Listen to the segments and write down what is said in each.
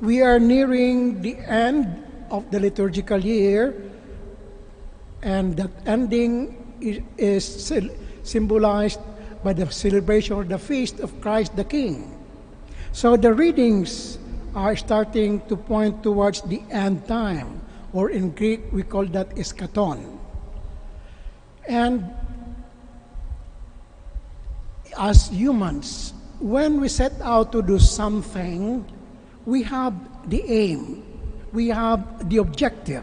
We are nearing the end of the liturgical year, and that ending is symbolized by the celebration of the feast of Christ the King. So the readings are starting to point towards the end time, or in Greek we call that eschaton. And as humans, when we set out to do something, we have the aim, we have the objective.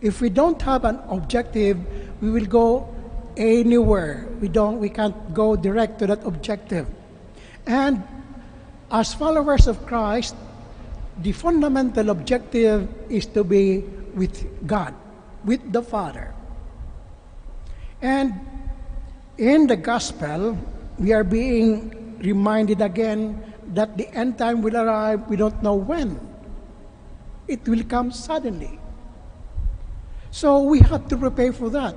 If we don't have an objective, we will go anywhere. We can't go direct to that objective. And as followers of Christ, the fundamental objective is to be with God, with the Father. And in the gospel, we are being reminded again that the end time will arrive. We don't know when. It will come suddenly. So we have to prepare for that.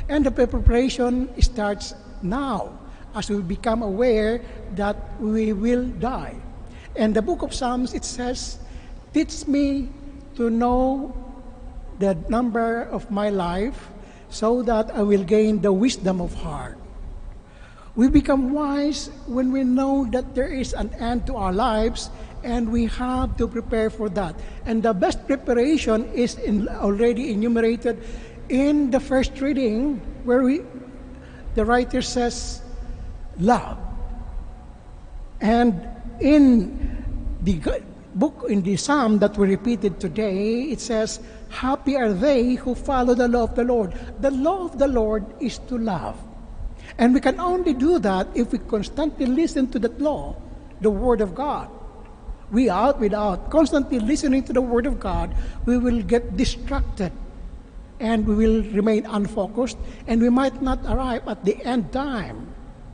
And the preparation starts now, as we become aware that we will die. And the book of Psalms, it says, "Teach me to know the number of my life, so that I will gain the wisdom of heart." We become wise when we know that there is an end to our lives, and we have to prepare for that. And the best preparation is already enumerated in the first reading, where the writer says, love. And in the book, in the psalm that we repeated today, it says, "Happy are they who follow the law of the Lord." The law of the Lord is to love. And we can only do that if we constantly listen to that law, the Word of God. Without constantly listening to the Word of God, we will get distracted and we will remain unfocused, and we might not arrive at the end time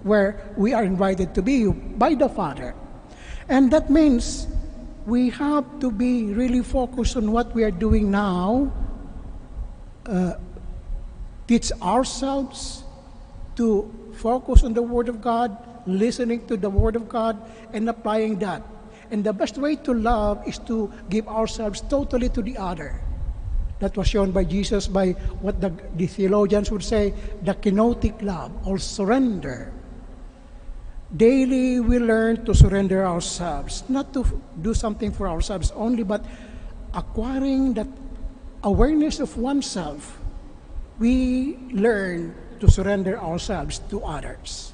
where we are invited to be by the Father. And that means we have to be really focused on what we are doing now, teach ourselves to focus on the Word of God, listening to the Word of God, and applying that. And the best way to love is to give ourselves totally to the other. That was shown by Jesus by what the theologians would say, the kenotic love, or surrender. Daily we learn to surrender ourselves, not to do something for ourselves only, but acquiring that awareness of oneself. We learn to surrender ourselves to others.